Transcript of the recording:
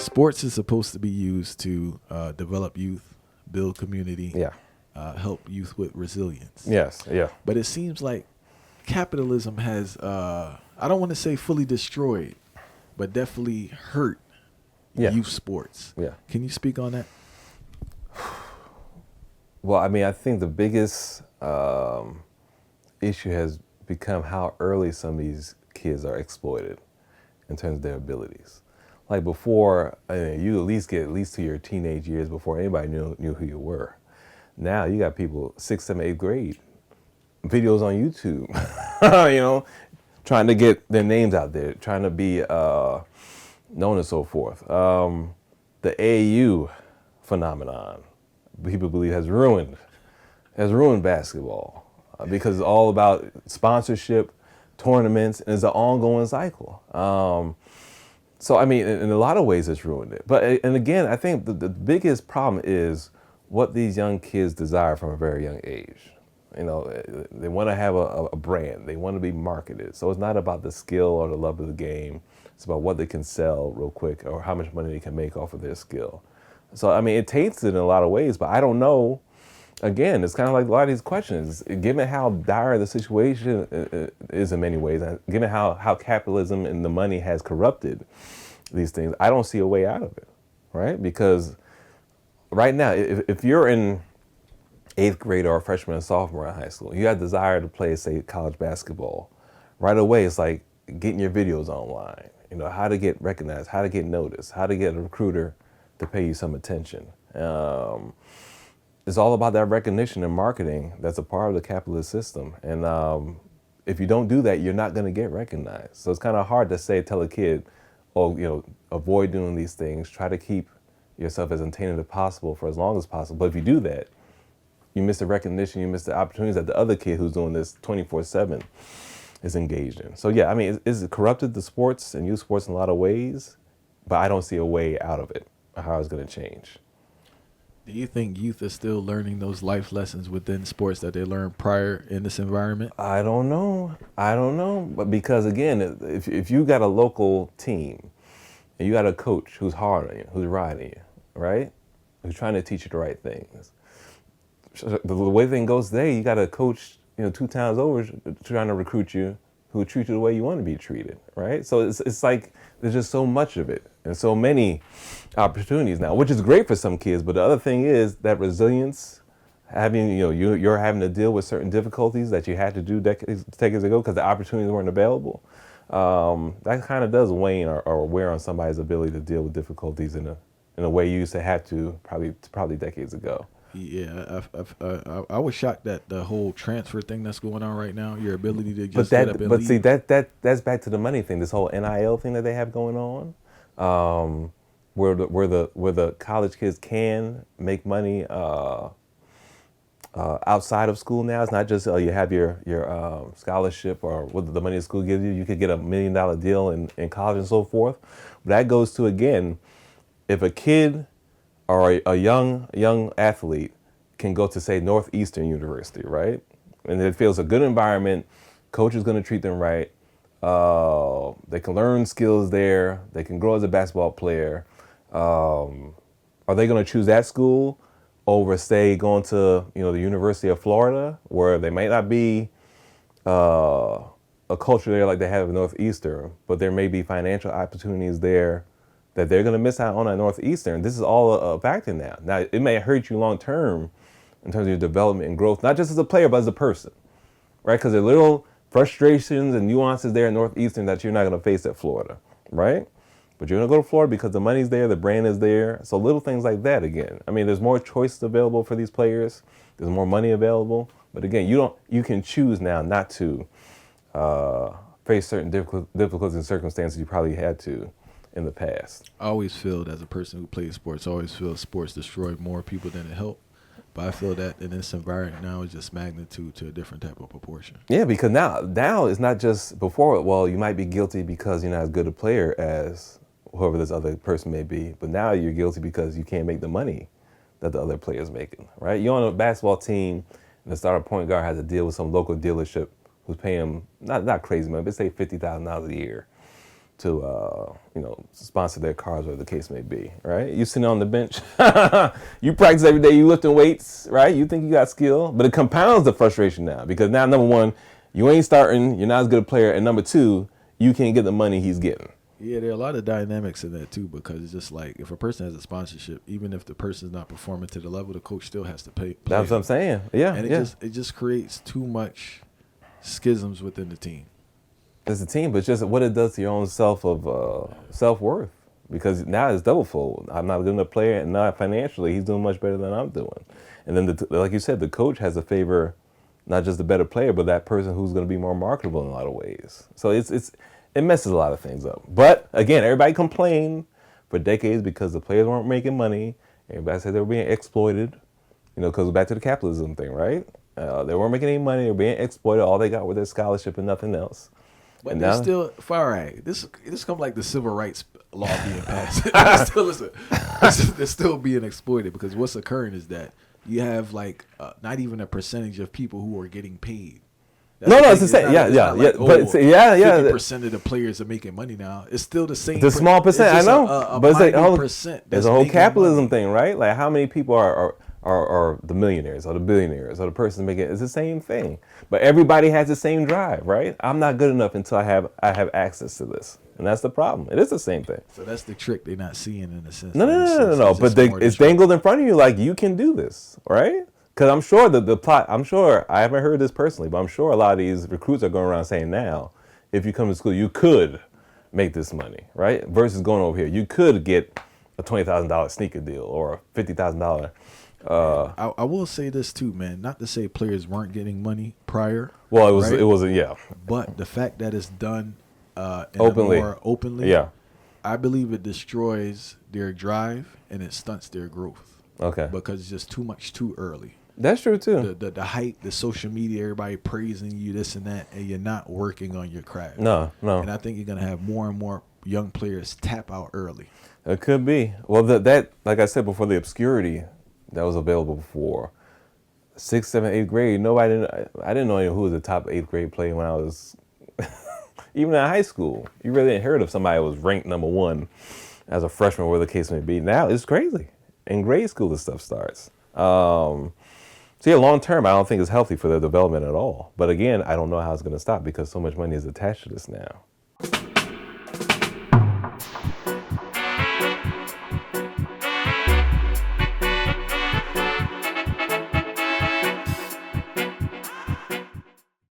sports is supposed to be used to develop youth, build community, Yeah. help youth with resilience. Yes. Yeah. But it seems like capitalism has, I don't want to say fully destroyed, but definitely hurt Yeah. youth sports. Yeah. Can you speak on that? Well, I mean, I think the biggest issue has become how early some of these kids are exploited in terms of their abilities. Like before, you at least get at least to your teenage years before anybody knew who you were. Now you got people 6th, 7th, 8th grade, videos on YouTube, trying to get their names out there, trying to be known and so forth. The AAU phenomenon, people believe has ruined basketball because it's all about sponsorship, tournaments, and it's an ongoing cycle. So I mean, in a lot of ways, it's ruined it. But and again, I think the biggest problem is what these young kids desire from a very young age. They want to have a brand. They want to be marketed. So it's not about the skill or the love of the game. It's about what they can sell real quick or how much money they can make off of their skill. So, I mean, it taints it in a lot of ways, but I don't know. Again, it's kind of like a lot of these questions. Given how dire the situation is in many ways, and given how capitalism and the money has corrupted these things, I don't see a way out of it, right? Because right now, if you're in 8th grade or a freshman or sophomore in high school, you have desire to play, say, college basketball, right away it's like getting your videos online, how to get recognized, how to get noticed, how to get a recruiter to pay you some attention. It's all about that recognition and marketing that's a part of the capitalist system. And if you don't do that, you're not going to get recognized. So it's kind of hard to tell a kid, avoid doing these things, try to keep yourself as untainted as possible for as long as possible. But if you do that, you miss the recognition, you miss the opportunities that the other kid who's doing this 24/7 is engaged in. So yeah, I mean, it's corrupted the sports and youth sports in a lot of ways, but I don't see a way out of it, or how it's going to change. Do you think youth is still learning those life lessons within sports that they learned prior in this environment? I don't know. But because again, if you got a local team and you got a coach who's hard on you, who's riding you, right? Who's trying to teach you the right things. The way thing goes today, you got a coach, 2 times over trying to recruit you who treat you the way you want to be treated, right? So it's like there's just so much of it and so many opportunities now, which is great for some kids. But the other thing is that resilience, having you're having to deal with certain difficulties that you had to do decades ago because the opportunities weren't available. That kind of does wane or wear on somebody's ability to deal with difficulties in a way you used to have to probably decades ago. Yeah, I was shocked that the whole transfer thing that's going on right now, your ability to just But get up and but leave. see that's back to the money thing. This whole NIL thing that they have going on, where the college kids can make money outside of school now. It's not just you have your scholarship or what the money the school gives you. You could get $1 million deal in college and so forth. But that goes to, again, if a kid or a young athlete can go to, say, Northeastern University, right? And it feels a good environment, coach is going to treat them right. They can learn skills there. They can grow as a basketball player. Are they going to choose that school over, say, going to the University of Florida, where they might not be a culture there like they have at Northeastern, but there may be financial opportunities there that they're going to miss out on at Northeastern? This is all a factor now. Now, it may hurt you long term in terms of your development and growth, not just as a player, but as a person, right? Because there are little frustrations and nuances there at Northeastern that you're not going to face at Florida, right? But you're going to go to Florida because the money's there, the brand is there. So little things like that, again. I mean, there's more choices available for these players. There's more money available. But again, you can choose now not to face certain difficulties and circumstances you probably had to in the past. I always feel, as a person who plays sports, I always feel sports destroy more people than it help. But I feel that in this environment now is just magnitude to a different type of proportion. Yeah, because now it's not just before, well, you might be guilty because you're not as good a player as whoever this other person may be, but now you're guilty because you can't make the money that the other player is making, right? You're on a basketball team and the starting point guard has to deal with some local dealership who's paying him, not crazy money, but say $50,000 a year. sponsor their cars, whatever the case may be, right? You sitting on the bench, you practice every day, you lifting weights, right? You think you got skill, but it compounds the frustration now because now, number one, you ain't starting, you're not as good a player, and number two, you can't get the money he's getting. Yeah, there are a lot of dynamics in that too, because it's just like if a person has a sponsorship, even if the person's not performing to the level, the coach still has to pay. That's what I'm saying. Yeah, and it just creates too much schisms within the team. It's a team, but it's just what it does to your own self-worth. Because now it's double fold. I'm not a good enough player, and not financially, he's doing much better than I'm doing. And then, like you said, the coach has to favor not just the better player, but that person who's going to be more marketable in a lot of ways. So it messes a lot of things up. But again, everybody complained for decades because the players weren't making money. Everybody said they were being exploited. Because back to the capitalism thing, right? They weren't making any money. They were being exploited. All they got was their scholarship and nothing else. But they're still far right. This comes like the civil rights law being passed. They're still being exploited because what's occurring is that you have like not even a percentage of people who are getting paid. It's the same. Yeah. But 50% of the players are making money now. It's still the same. The small percent, I know. But it's like percent. There's a whole capitalism thing, right? Like how many people are the millionaires or the billionaires or the person making it's the same thing. But everybody has the same drive, right? I'm not good enough until I have access to this. And that's the problem. It is the same thing. So that's the trick they're not seeing in a sense. No. But it's dangled in front of you like you can do this, right? Because I'm sure the plot, I haven't heard this personally, but I'm sure a lot of these recruits are going around saying now, if you come to school, you could make this money, right? Versus going over here. You could get a $20,000 sneaker deal or a $50,000. I will say this too, man. Not to say players weren't getting money prior. Well, right? it wasn't, yeah. But the fact that it's done more openly, yeah, I believe it destroys their drive and it stunts their growth. Okay. Because it's just too early. That's true too. The hype, the social media, everybody praising you, this and that, and you're not working on your craft. No. And I think you're gonna have more and more young players tap out early. It could be. Well, that like I said before, the obscurity that was available for 6th, 7th, 8th grade. I didn't know who was the top 8th grade player when I was even in high school. You really didn't hear of somebody who was ranked number 1 as a freshman, whatever the case may be. Now it's crazy. In grade school, this stuff starts. So yeah, long term, I don't think it's healthy for their development at all. But again, I don't know how it's going to stop because so much money is attached to this now.